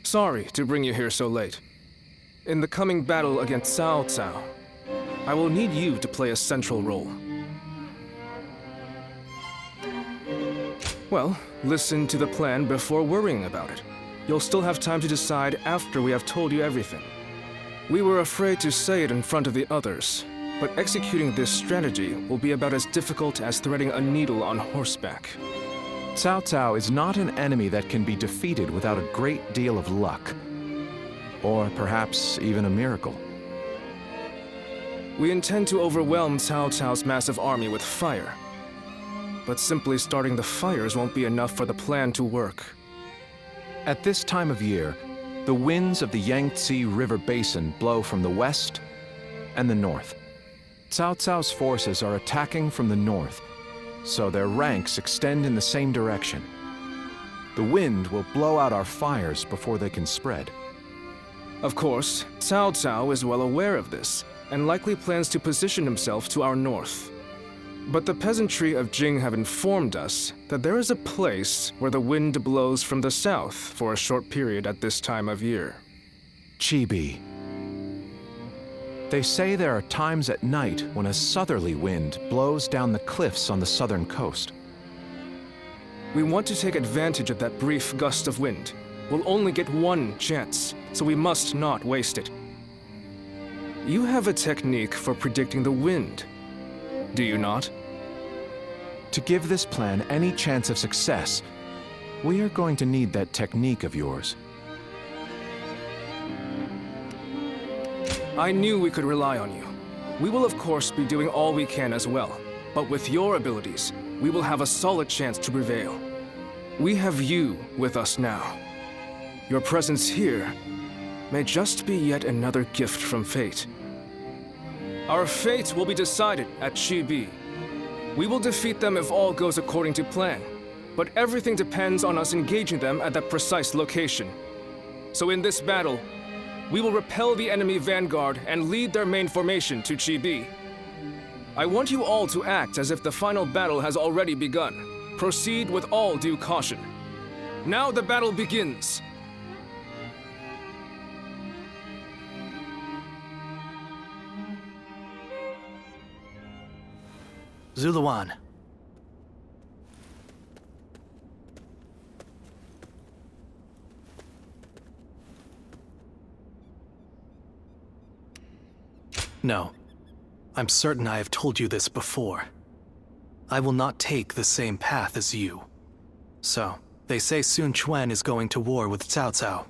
Sorry to bring you here so late. In the coming battle against Cao Cao, I will need you to play a central role. Well, listen to the plan before worrying about it. You'll still have time to decide after we have told you everything. We were afraid to say it in front of the others, but executing this strategy will be about as difficult as threading a needle on horseback. Cao Cao is not an enemy that can be defeated without a great deal of luck. Or perhaps even a miracle. We intend to overwhelm Cao Cao's massive army with fire. But simply starting the fires won't be enough for the plan to work. At this time of year, the winds of the Yangtze River Basin blow from the west and the north. Cao Cao's forces are attacking from the north, so their ranks extend in the same direction. The wind will blow out our fires before they can spread. Of course, Cao Cao is well aware of this, and likely plans to position himself to our north. But the peasantry of Jing have informed us that there is a place where the wind blows from the south for a short period at this time of year. Chibi. They say there are times at night when a southerly wind blows down the cliffs on the southern coast. We want to take advantage of that brief gust of wind. We'll only get one chance, so we must not waste it. You have a technique for predicting the wind, do you not? To give this plan any chance of success, we are going to need that technique of yours. I knew we could rely on you. We will of course be doing all we can as well, but with your abilities, we will have a solid chance to prevail. We have you with us now. Your presence here may just be yet another gift from fate. Our fate will be decided at Chibi. We will defeat them if all goes according to plan, but everything depends on us engaging them at that precise location. So in this battle, we will repel the enemy vanguard and lead their main formation to Chibi. I want you all to act as if the final battle has already begun. Proceed with all due caution. Now the battle begins. Zuluan. No. I'm certain I have told you this before. I will not take the same path as you. So, they say Sun Quan is going to war with Cao Cao.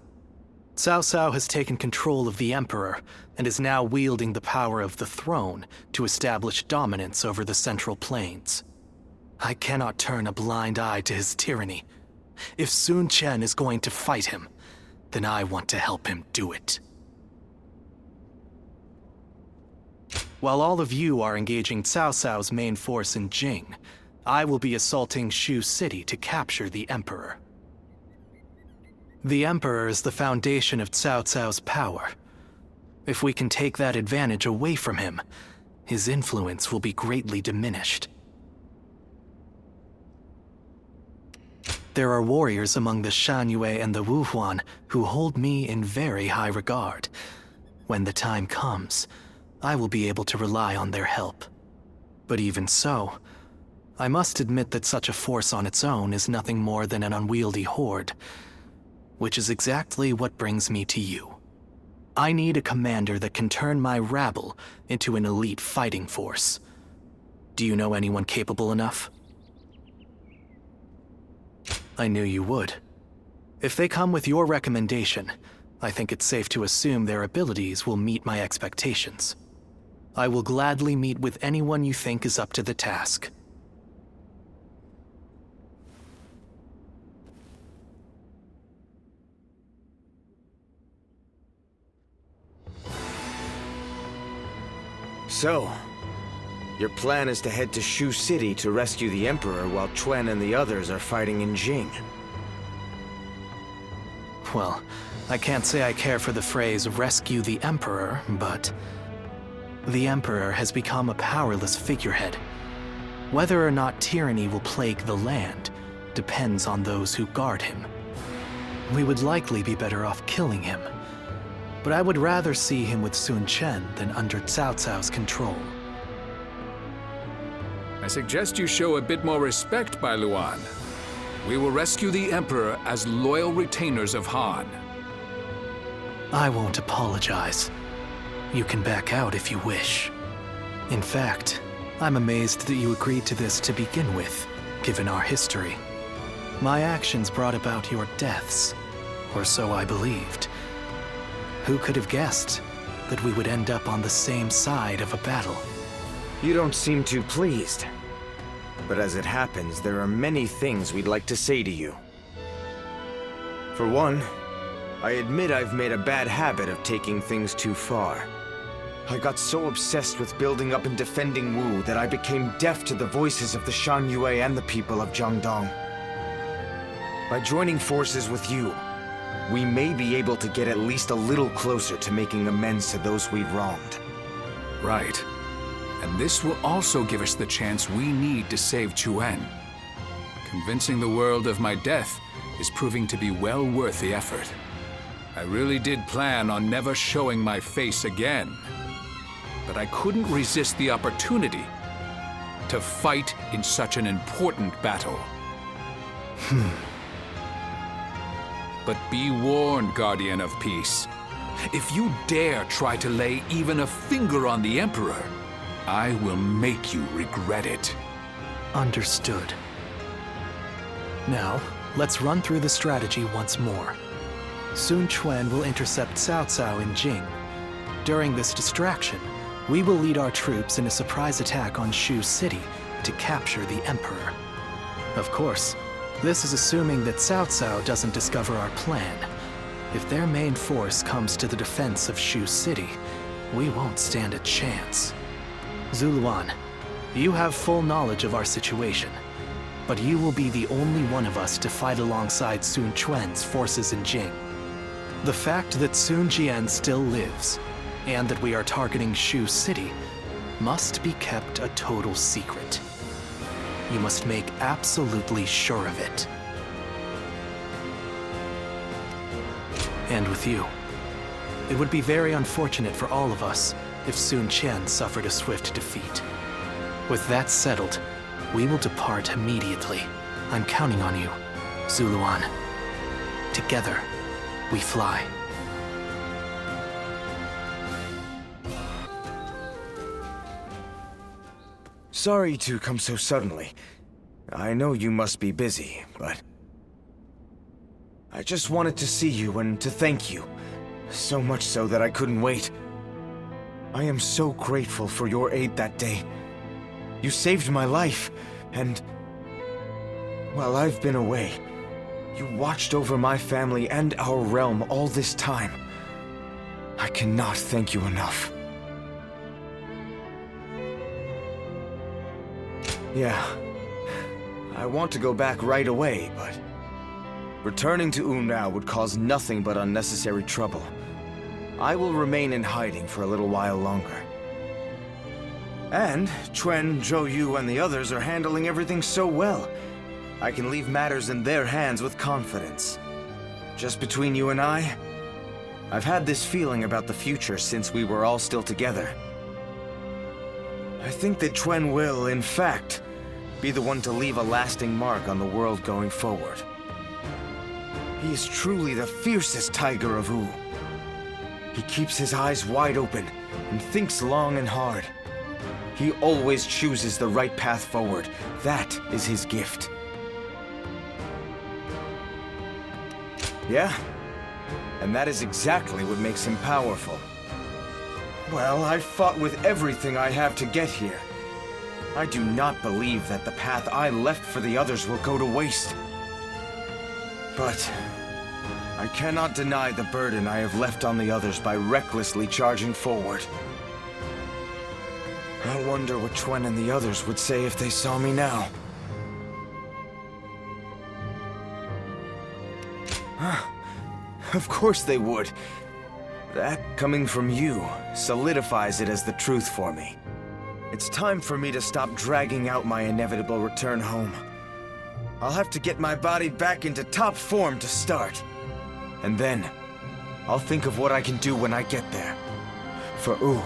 Cao Cao has taken control of the Emperor and is now wielding the power of the throne to establish dominance over the Central Plains. I cannot turn a blind eye to his tyranny. If Sun Quan is going to fight him, then I want to help him do it. While all of you are engaging Cao Cao's main force in Jing, I will be assaulting Shu City to capture the Emperor. The Emperor is the foundation of Cao Cao's power. If we can take that advantage away from him, his influence will be greatly diminished. There are warriors among the Shanyue and the Wuhuan who hold me in very high regard. When the time comes, I will be able to rely on their help. But even so, I must admit that such a force on its own is nothing more than an unwieldy horde, which is exactly what brings me to you. I need a commander that can turn my rabble into an elite fighting force. Do you know anyone capable enough? I knew you would. If they come with your recommendation, I think it's safe to assume their abilities will meet my expectations. I will gladly meet with anyone you think is up to the task. So, your plan is to head to Shu City to rescue the Emperor while Quan and the others are fighting in Jing. Well, I can't say I care for the phrase rescue the Emperor, but the Emperor has become a powerless figurehead. Whether or not tyranny will plague the land depends on those who guard him. we would likely be better off killing him. But I would rather see him with Sun Quan than under Cao Cao's control. I suggest you show a bit more respect, Bailuan. We will rescue the Emperor as loyal retainers of Han. I won't apologize. You can back out if you wish. In fact, I'm amazed that you agreed to this to begin with, given our history. My actions brought about your deaths, or so I believed. Who could have guessed that we would end up on the same side of a battle? You don't seem too pleased. But as it happens, there are many things we'd like to say to you. For one, I admit I've made a bad habit of taking things too far. I got so obsessed with building up and defending Wu that I became deaf to the voices of the Shan Yue and the people of Jiangdong. By joining forces with you, we may be able to get at least a little closer to making amends to those we've wronged. Right. And this will also give us the chance we need to save Chuan. Convincing the world of my death is proving to be well worth the effort. I really did plan on never showing my face again. But I couldn't resist the opportunity to fight in such an important battle. But be warned, Guardian of Peace. If you dare try to lay even a finger on the Emperor, I will make you regret it. Understood. Now, let's run through the strategy once more. Sun Quan will intercept Cao Cao in Jing. During this distraction, we will lead our troops in a surprise attack on Shu City to capture the Emperor. Of course, this is assuming that Cao Cao doesn't discover our plan. If their main force comes to the defense of Shu City, we won't stand a chance. Zuluan, you have full knowledge of our situation, but you will be the only one of us to fight alongside Sun Quan's forces in Jing. The fact that Sun Jian still lives, and that we are targeting Shu City, must be kept a total secret. You must make absolutely sure of it. And with you, it would be very unfortunate for all of us if Sun Quan suffered a swift defeat. With that settled, we will depart immediately. I'm counting on you, Zuluan. Together, we fly. Sorry to come so suddenly. I know you must be busy, but I just wanted to see you and to thank you. So much so that I couldn't wait. I am so grateful for your aid that day. You saved my life, and while I've been away, you watched over my family and our realm all this time. I cannot thank you enough. Yeah, I want to go back right away, but returning to Unao would cause nothing but unnecessary trouble. I will remain in hiding for a little while longer. And Chuan, Zhou Yu, and the others are handling everything so well. I can leave matters in their hands with confidence. Just between you and I've had this feeling about the future since we were all still together. I think that Chuan will, in fact, be the one to leave a lasting mark on the world going forward. He is truly the fiercest tiger of Wu. He keeps his eyes wide open and thinks long and hard. He always chooses the right path forward. That is his gift. Yeah, and that is exactly what makes him powerful. Well, I've fought with everything I have to get here. I do not believe that the path I left for the others will go to waste. But I cannot deny the burden I have left on the others by recklessly charging forward. I wonder what Chuan and the others would say if they saw me now. Of course they would. That, coming from you, solidifies it as the truth for me. It's time for me to stop dragging out my inevitable return home. I'll have to get my body back into top form to start. And then, I'll think of what I can do when I get there. For Wu,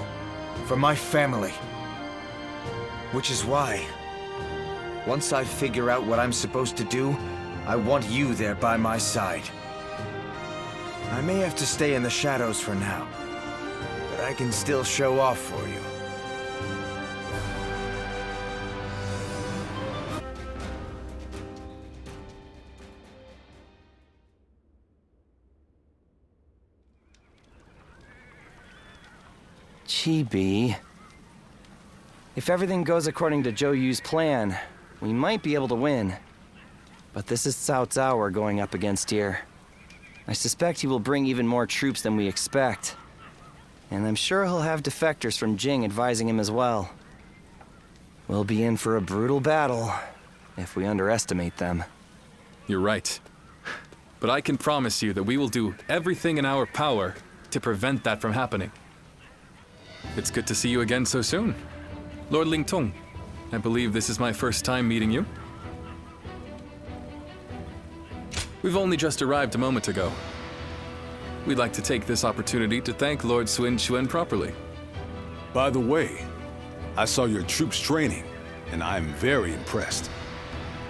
for my family. Which is why, once I figure out what I'm supposed to do, I want you there by my side. I may have to stay in the shadows for now, but I can still show off for you. Chibi. If everything goes according to Zhou Yu's plan, we might be able to win. But this is Cao Cao we're going up against here. I suspect he will bring even more troops than we expect. And I'm sure he'll have defectors from Jing advising him as well. We'll be in for a brutal battle if we underestimate them. You're right. But I can promise you that we will do everything in our power to prevent that from happening. It's good to see you again so soon. Lord Lingtong, I believe this is my first time meeting you. We've only just arrived a moment ago. We'd like to take this opportunity to thank Lord Sun Quan properly. By the way, I saw your troops training, and I'm very impressed.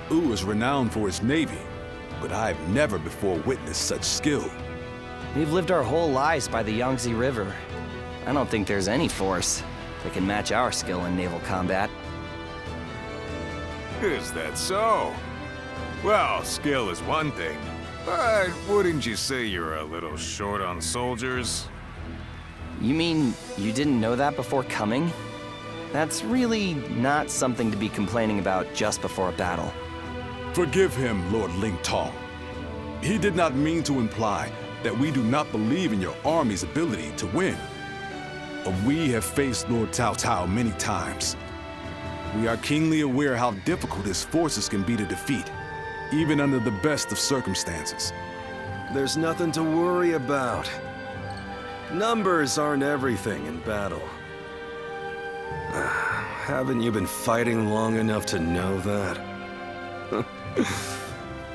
Wu is renowned for his navy, but I've never before witnessed such skill. We've lived our whole lives by the Yangtze River. I don't think there's any force that can match our skill in naval combat. Is that so? Well, skill is one thing, but wouldn't you say you're a little short on soldiers? You mean you didn't know that before coming? That's really not something to be complaining about just before a battle. Forgive him, Lord Lingtong. He did not mean to imply that we do not believe in your army's ability to win. We have faced Lord Cao Cao many times. We are keenly aware how difficult his forces can be to defeat, even under the best of circumstances. There's nothing to worry about. Numbers aren't everything in battle. Haven't you been fighting long enough to know that?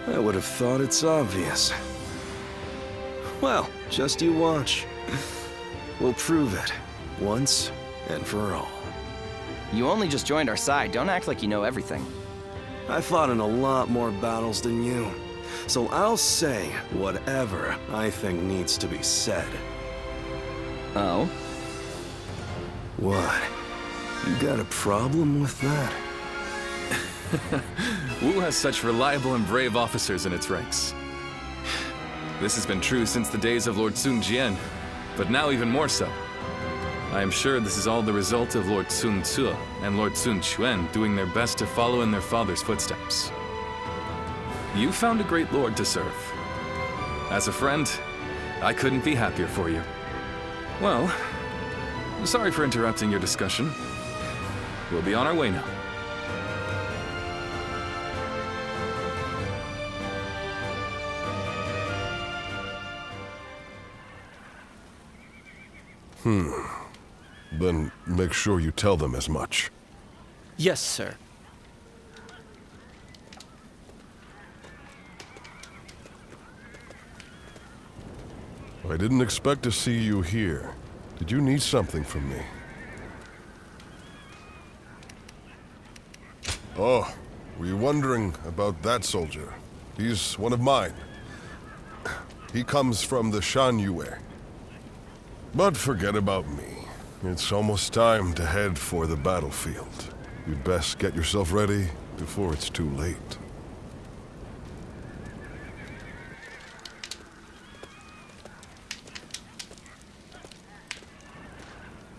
I would have thought it's obvious. Well, just you watch. We'll prove it, once and for all. You only just joined our side. Don't act like you know everything. I fought in a lot more battles than you, so I'll say whatever I think needs to be said. Oh? What? You got a problem with that? Wu has such reliable and brave officers in its ranks. This has been true since the days of Lord Sun Jian, but now even more so. I am sure this is all the result of Lord Sun Ce and Lord Sun Quan doing their best to follow in their father's footsteps. You found a great lord to serve. As a friend, I couldn't be happier for you. Well, sorry for interrupting your discussion. We'll be on our way now. Then make sure you tell them as much. Yes, sir. I didn't expect to see you here. Did you need something from me? Oh, were you wondering about that soldier? He's one of mine. He comes from the Shan Yue. But forget about me. It's almost time to head for the battlefield. You'd best get yourself ready before it's too late.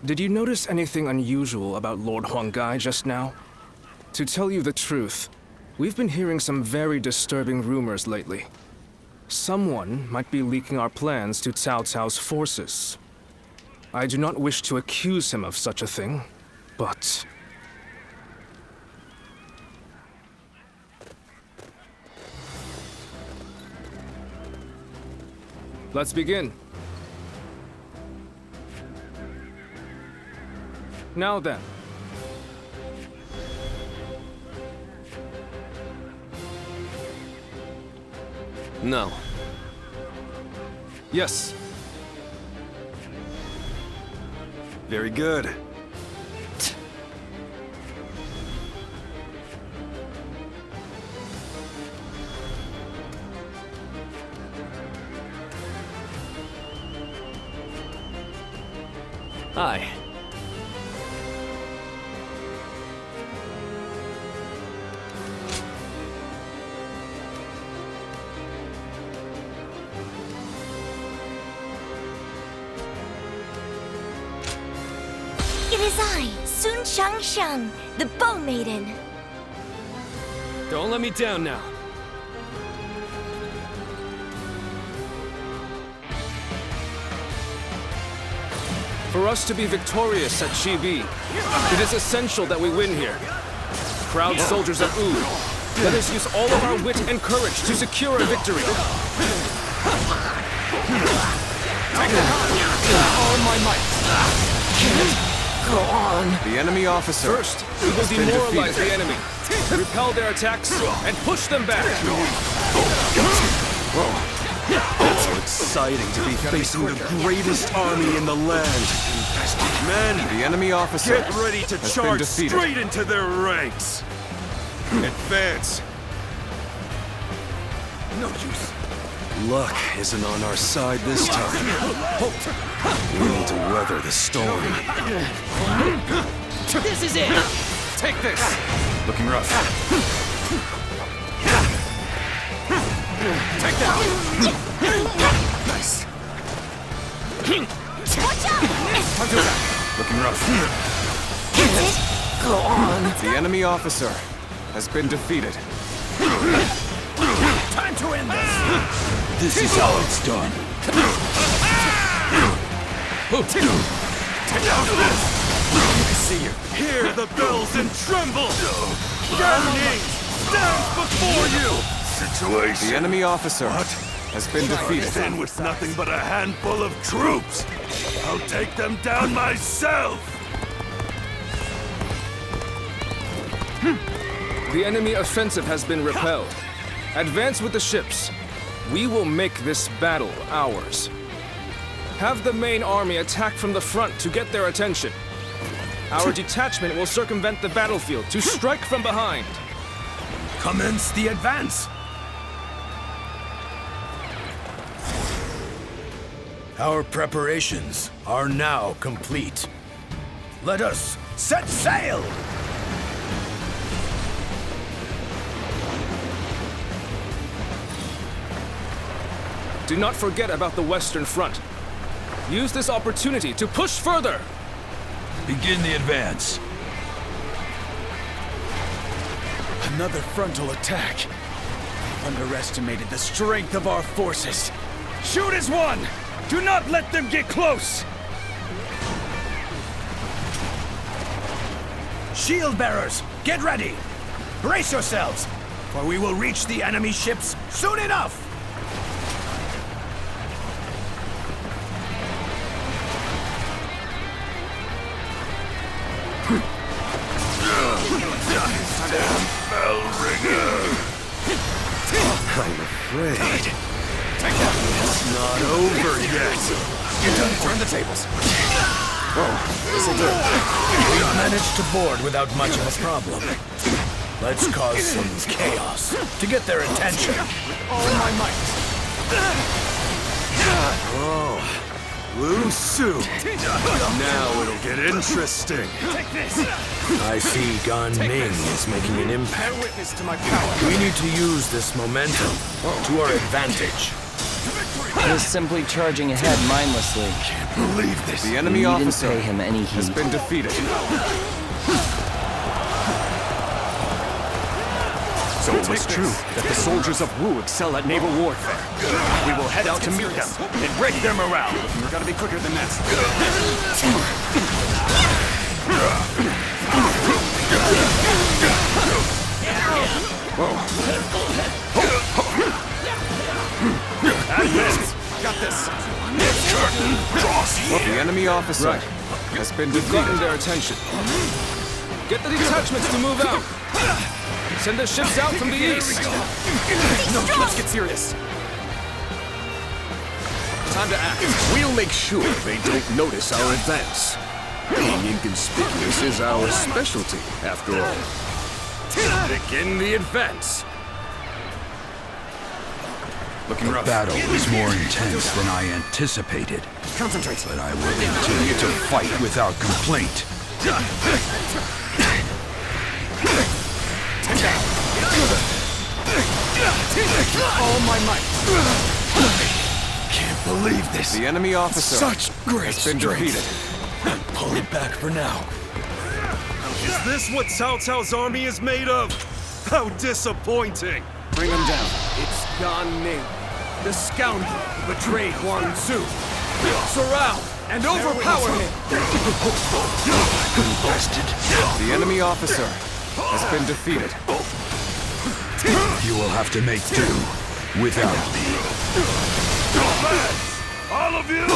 Did you notice anything unusual about Lord Huanggai just now? To tell you the truth, we've been hearing some very disturbing rumors lately. Someone might be leaking our plans to Cao Cao's forces. I do not wish to accuse him of such a thing, but... Let's begin. Now then. No. Yes. Very good. Aye. It is I, Xuchang, the Bow Maiden. Don't let me down now. For us to be victorious at Chibi, it is essential that we win here. Proud soldiers of Wu, let us use all of our wit and courage to secure a victory. All my might. Go on. The enemy officer. First, we will demoralize the enemy, repel their attacks, and push them back. So exciting to be facing the greatest army in the land. Men, The enemy officer. get ready to has charge been defeated. straight into their ranks. Advance. No use. Luck isn't on our side this time. We need to weather the storm. This is it! Take this! Looking rough. Take that! Nice. Watch out! Looking rough. That's it. Go on. The enemy officer has been defeated. Time to end this! This is how it's done. I see you. Hear the bells and tremble! Ganning stands before you! The enemy officer has been defeated. In with nothing but a handful of troops! I'll take them down myself! The enemy offensive has been repelled. Advance with the ships. We will make this battle ours. Have the main army attack from the front to get their attention. Our detachment will circumvent the battlefield to strike from behind. Commence the advance! Our preparations are now complete. Let us set sail! Do not forget about the Western Front. Use this opportunity to push further! Begin the advance. Another frontal attack. Underestimated the strength of our forces. Shoot as one! Do not let them get close! Shield bearers, get ready! Brace yourselves, for we will reach the enemy ships soon enough! I'm afraid it's not over yet. You're done. Turn the tables. This'll do. We've managed to board without much of a problem. Let's cause some chaos to get their attention. All my might. Oh, Lu Su. Now it'll get interesting. Take this. I see Gan Ning is making an impact. Bear witness to my power. We need to use this momentum to our advantage. He is simply charging ahead mindlessly. Believe this. The enemy We didn't officer pay him any has heed. been defeated. So it was true that the soldiers of Wu excel at naval warfare. We will head out to meet them and break their morale. We're gonna be quicker than that. Advance! Got this! The enemy officer has been We've gotten defeated. their attention. Get the detachments to move out. Send the ships out from the east. No, let's get serious. Time to act. We'll make sure they don't notice our advance. Being inconspicuous is our specialty, after all. Begin the advance. Looking rough. Battle was more intense than I anticipated. Concentrate. But I will continue to fight without complaint. All my might. Can't believe this. The enemy officer Such great has been strength. defeated. Pull it back for now. Is this what Cao Cao's army is made of? How disappointing! Bring him down. It's Gan Ning, the scoundrel who betrayed Huang Tzu. Surround and overpower him! The enemy officer has been defeated. You will have to make do without me. All of you,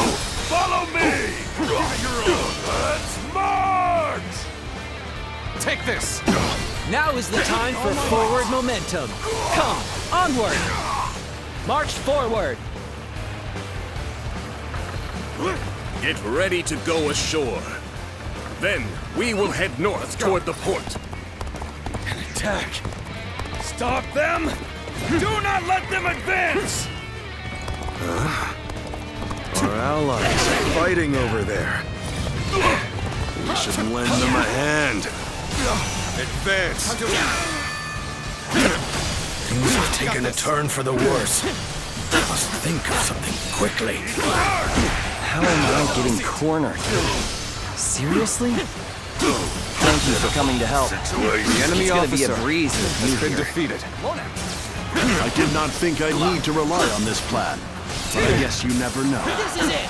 follow me! Let's march! Take this! Now is the time for forward momentum. Come, onward! March forward! Get ready to go ashore. Then we will head north toward the port. An attack! Stop them! Do not let them advance! Our allies are fighting over there. We should lend them a hand. Advance! Things have taken a turn for the worse. I must think of something quickly. How am I getting cornered? Seriously? Thank you for coming to help. The enemy It's gonna be officer a breeze with has you been here. defeated. I did not think I'd need to rely on this plan. But I guess you never know. This is it!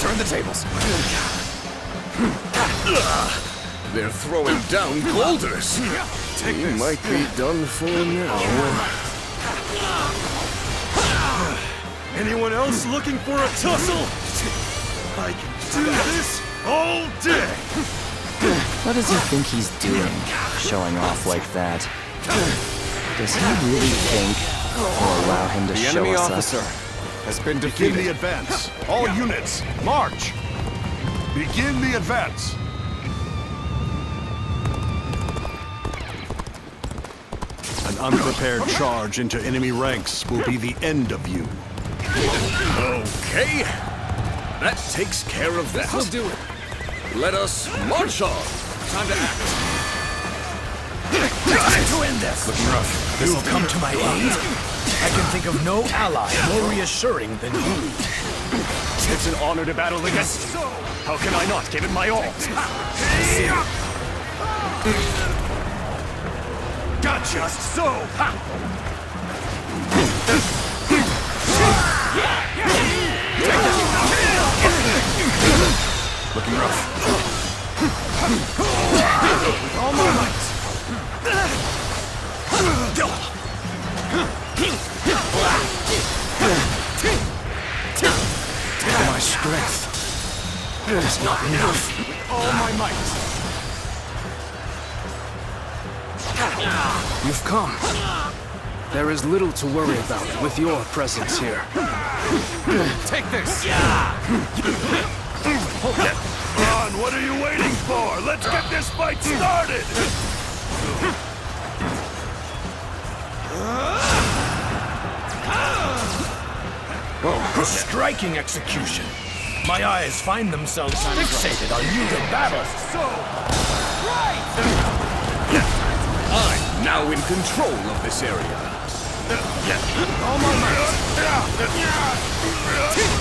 Turn the tables. They're throwing down boulders. We might be done for now. Anyone else looking for a tussle? I can do this all day! What does he think he's doing, showing off like that? Does he really think we'll allow him to The show enemy us officer up? has been Begin the defeated. advance. All units, march! Begin the advance. An unprepared charge into enemy ranks will be the end of you. Okay. That takes care of that. We'll do it. Let us march on. Time to act. Time to end this! Looking rough. You'll come to my aid? I can think of no ally more reassuring than you. It's an honor to battle against you. How can I not give it my all? Gotcha! Just so! Looking rough. With all my might! My strength is not enough. With all my might! You've come. There is little to worry about with your presence here. Take this! Come on, what are you waiting for? Let's get this fight started! A striking execution. My eyes find themselves fixated on you to battle. I'm now in control of this area. All my might!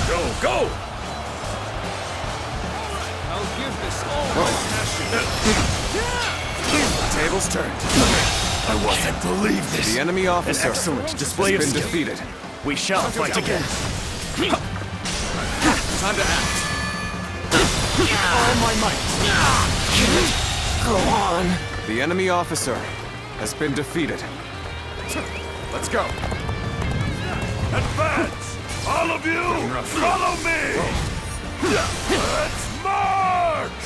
Go, go! I'll give this all my passion. Tables turned. I can't believe this. The enemy officer Excellent display has of been skill. defeated. We shall fight again. Time to act. All my might! Go on. The enemy officer has been defeated. Let's go. Advance! All of you, follow me! Let's march!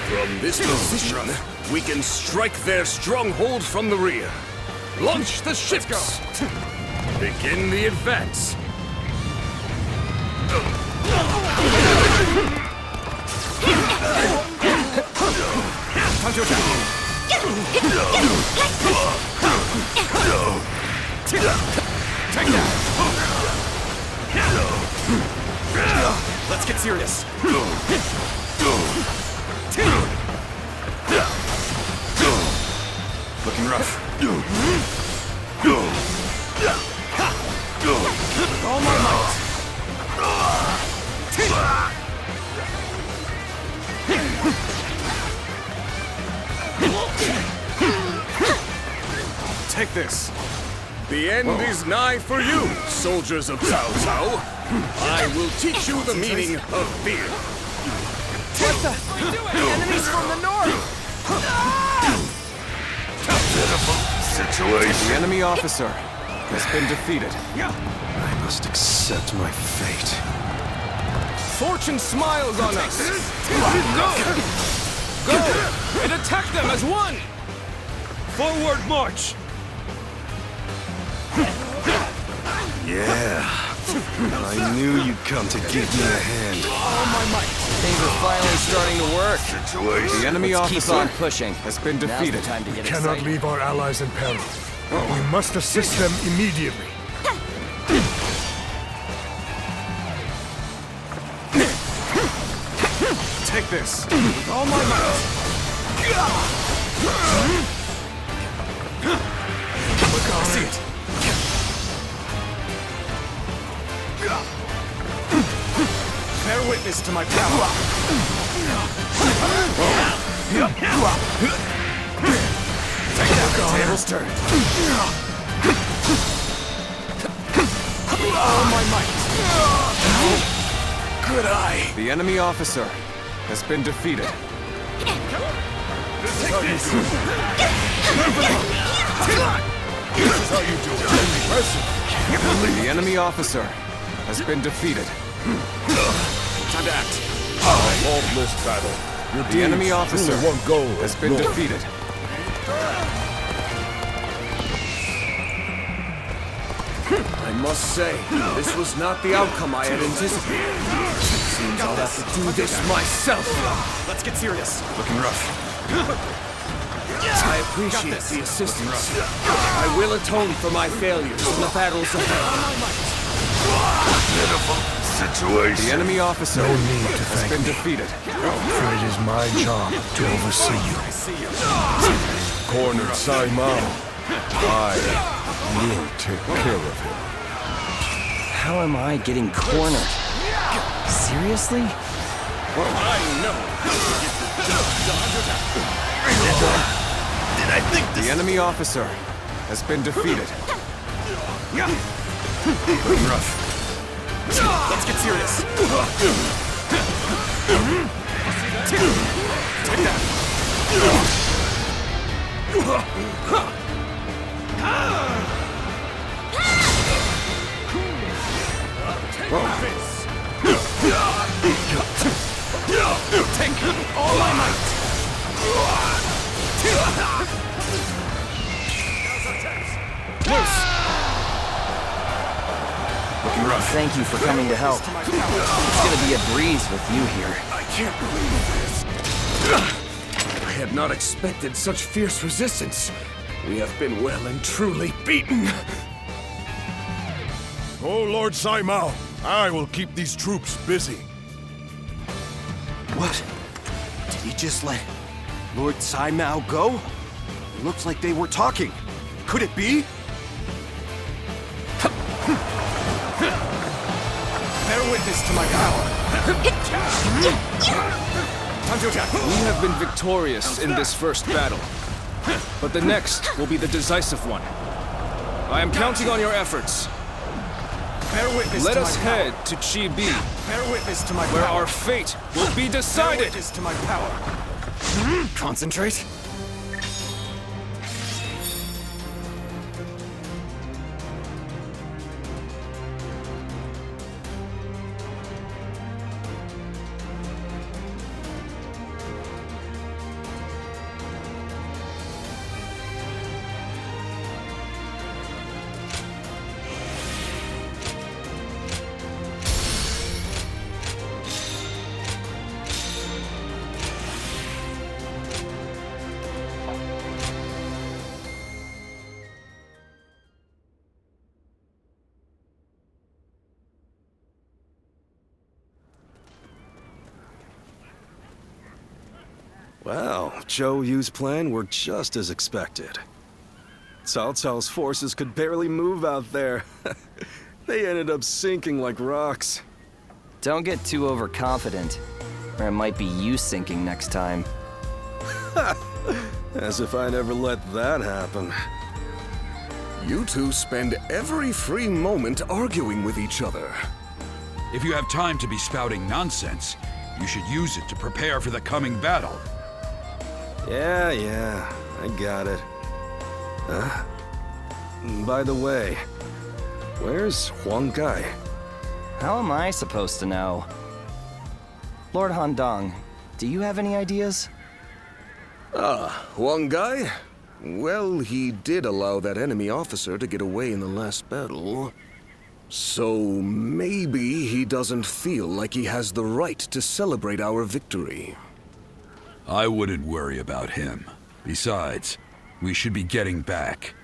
From this position, we can strike their stronghold from the rear. Launch the ships! Begin the advance. Let's get serious. Looking rough. All my might. Take this. The end is nigh for you, soldiers of Cao Cao. I will teach you the meaning of fear. What the? Enemies from the north! The enemy officer has been defeated. I must accept my fate. Fortune smiles on us! Go! Go! And attack them as one! Forward march! Yeah. I knew you'd come to give me a hand. All my might. Things are finally starting to work. The enemy Let's keep officer on pushing. has been Now's defeated. the time to get Cannot excited. leave our allies in peril. We must assist them immediately. Take this. With all my might. See it. Bear witness to my power. Tables turned. All my might. Good eye. The enemy officer has been defeated. This is how you do it. Impressive. The enemy officer has been defeated. Time to act. Faultless battle. Your The enemy officer one goal has been defeated. I must say, this was not the outcome I had anticipated. Seems I'll have to do this myself. Let's get serious. Looking rough. I appreciate the assistance. I will atone for my failures in the battles ahead. The enemy officer No need to has thank been me, defeated. for it is my job to oversee you. Cornered Sai Mao. I will take care of him. How am I getting cornered? Seriously? The enemy officer has been defeated. Looking rough. Let's get serious. Take that. Take all my might. Looking rough. Thank you for coming to help. It's gonna be a breeze with you here. I can't believe this. I had not expected such fierce resistance. We have been well and truly beaten. Oh, Lord Sai Mao, I will keep these troops busy. What? Did he just let Lord Sai Mao go? It looks like they were talking. Could it be? Bear witness to my power. We have been victorious in this first battle, but the next will be the decisive one. I am counting on your efforts. Bear witness Let to us my head power. to Chibi, Bear witness to my where power. our fate will be Bear decided. witness to my power. Concentrate. Well, Zhou Yu's plan worked just as expected. Cao Cao's forces could barely move out there. They ended up sinking like rocks. Don't get too overconfident, or it might be you sinking next time. As if I'd ever let that happen. You two spend every free moment arguing with each other. If you have time to be spouting nonsense, you should use it to prepare for the coming battle. Yeah, I got it. By the way, where's Huang Gai? How am I supposed to know? Lord Handong, do you have any ideas? Huang Gai? Well, he did allow that enemy officer to get away in the last battle. So maybe he doesn't feel like he has the right to celebrate our victory. I wouldn't worry about him. Besides, we should be getting back.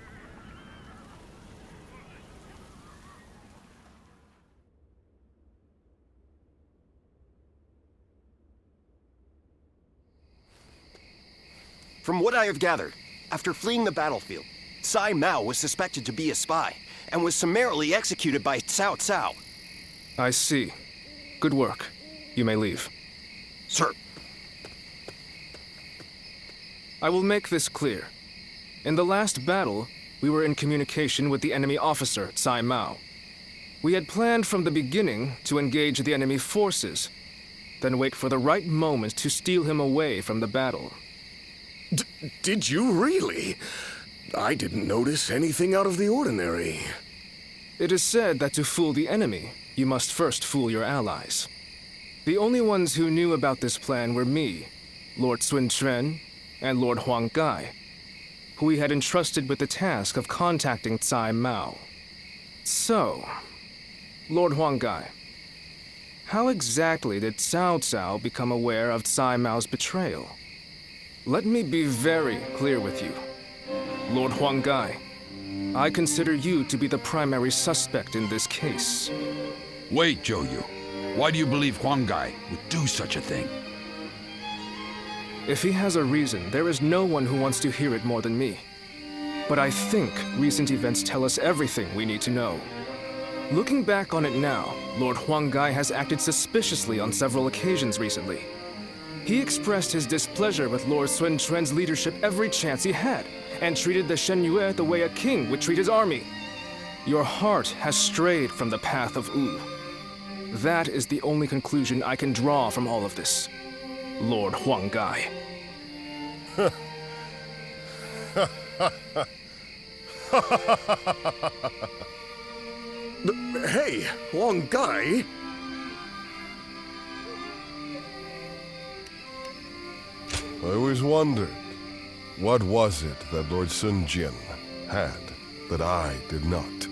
From what I have gathered, after fleeing the battlefield, Sai Mao was suspected to be a spy and was summarily executed by Cao Cao. I see. Good work. You may leave. Sir. I will make this clear. In the last battle, we were in communication with the enemy officer, Sai Mao. We had planned from the beginning to engage the enemy forces, then wait for the right moment to steal him away from the battle. Did you really? I didn't notice anything out of the ordinary. It is said that to fool the enemy, you must first fool your allies. The only ones who knew about this plan were me, Lord Sun Quan, and Lord Huang Gai, who we had entrusted with the task of contacting Sai Mao. So, Lord Huang Gai, how exactly did Cao Cao become aware of Sai Mao's betrayal? Let me be very clear with you. Lord Huang Gai, I consider you to be the primary suspect in this case. Wait, Zhou Yu. Why do you believe Huang Gai would do such a thing? If he has a reason, there is no one who wants to hear it more than me. But I think recent events tell us everything we need to know. Looking back on it now, Lord Huang Gai has acted suspiciously on several occasions recently. He expressed his displeasure with Lord Sun Quan's leadership every chance he had, and treated the Shen Yue the way a king would treat his army. Your heart has strayed from the path of Wu. That is the only conclusion I can draw from all of this, Lord Huang Gai. Hey, Huang Gai? I always wondered, what was it that Lord Sun Jian had that I did not?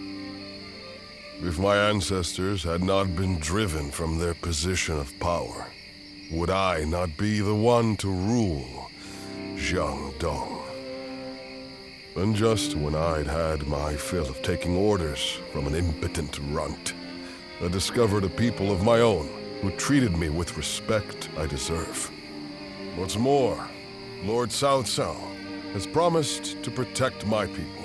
If my ancestors had not been driven from their position of power, would I not be the one to rule Jiangdong? And just when I'd had my fill of taking orders from an impotent runt, I discovered a people of my own who treated me with respect I deserve. What's more, Lord Cao Cao has promised to protect my people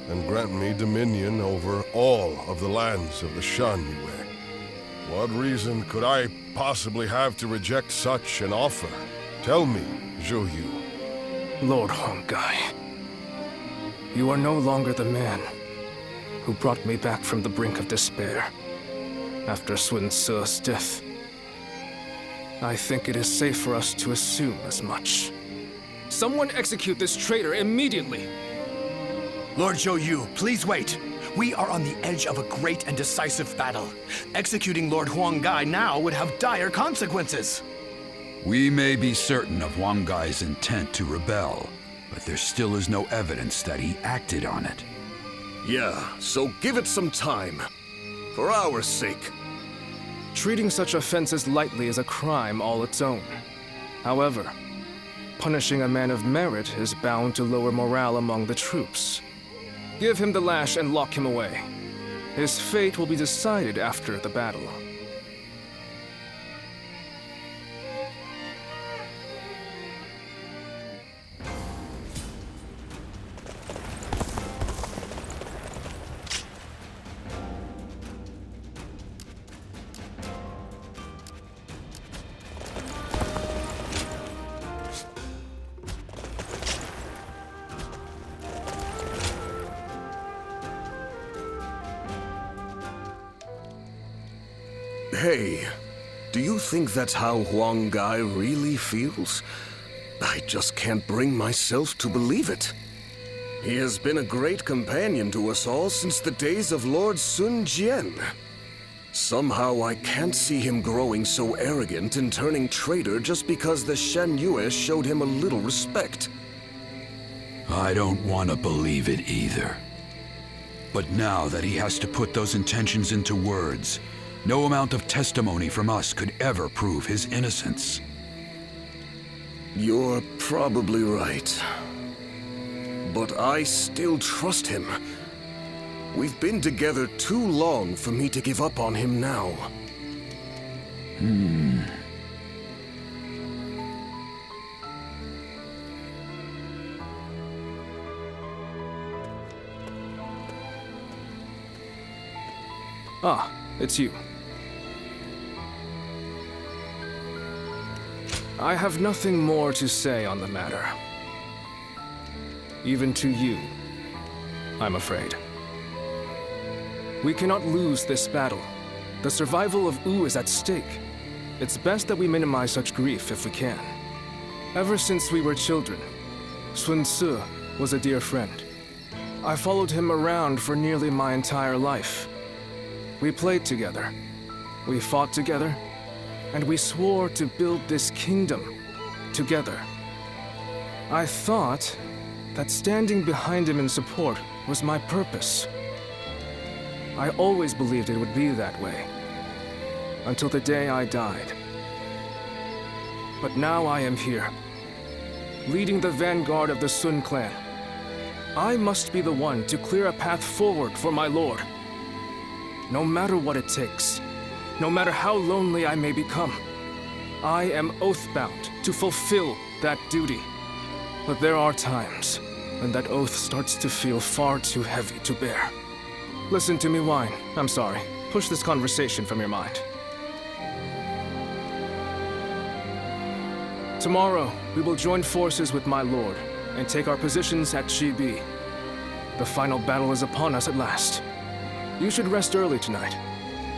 and grant me dominion over all of the lands of the Shan Yue. What reason could I possibly have to reject such an offer? Tell me, Zhou Yu. Lord Huang Gai, you are no longer the man who brought me back from the brink of despair after Sun Ce's death. I think it is safe for us to assume as much. Someone execute this traitor immediately! Lord Zhou Yu, please wait. We are on the edge of a great and decisive battle. Executing Lord Huang Gai now would have dire consequences. We may be certain of Huang Gai's intent to rebel, but there still is no evidence that he acted on it. Yeah, so give it some time. For our sake. Treating such offenses lightly is a crime all its own. However, punishing a man of merit is bound to lower morale among the troops. Give him the lash and lock him away. His fate will be decided after the battle. Hey, do you think that's how Huang Gai really feels? I just can't bring myself to believe it. He has been a great companion to us all since the days of Lord Sun Jian. Somehow I can't see him growing so arrogant and turning traitor just because the Shan Yue showed him a little respect. I don't want to believe it either. But now that he has to put those intentions into words, no amount of testimony from us could ever prove his innocence. You're probably right. But I still trust him. We've been together too long for me to give up on him now. Ah, it's you. I have nothing more to say on the matter. Even to you, I'm afraid. We cannot lose this battle. The survival of Wu is at stake. It's best that we minimize such grief if we can. Ever since we were children, Sun Ce was a dear friend. I followed him around for nearly my entire life. We played together, we fought together, and we swore to build this kingdom together. I thought that standing behind him in support was my purpose. I always believed it would be that way, until the day I died. But now I am here, leading the vanguard of the Sun clan. I must be the one to clear a path forward for my lord. No matter what it takes, no matter how lonely I may become, I am oath-bound to fulfill that duty. But there are times when that oath starts to feel far too heavy to bear. Listen to me whine. I'm sorry. Push this conversation from your mind. Tomorrow, we will join forces with my lord and take our positions at Chibi. The final battle is upon us at last. You should rest early tonight.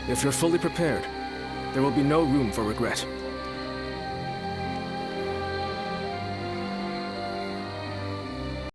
If you're fully prepared, there will be no room for regret.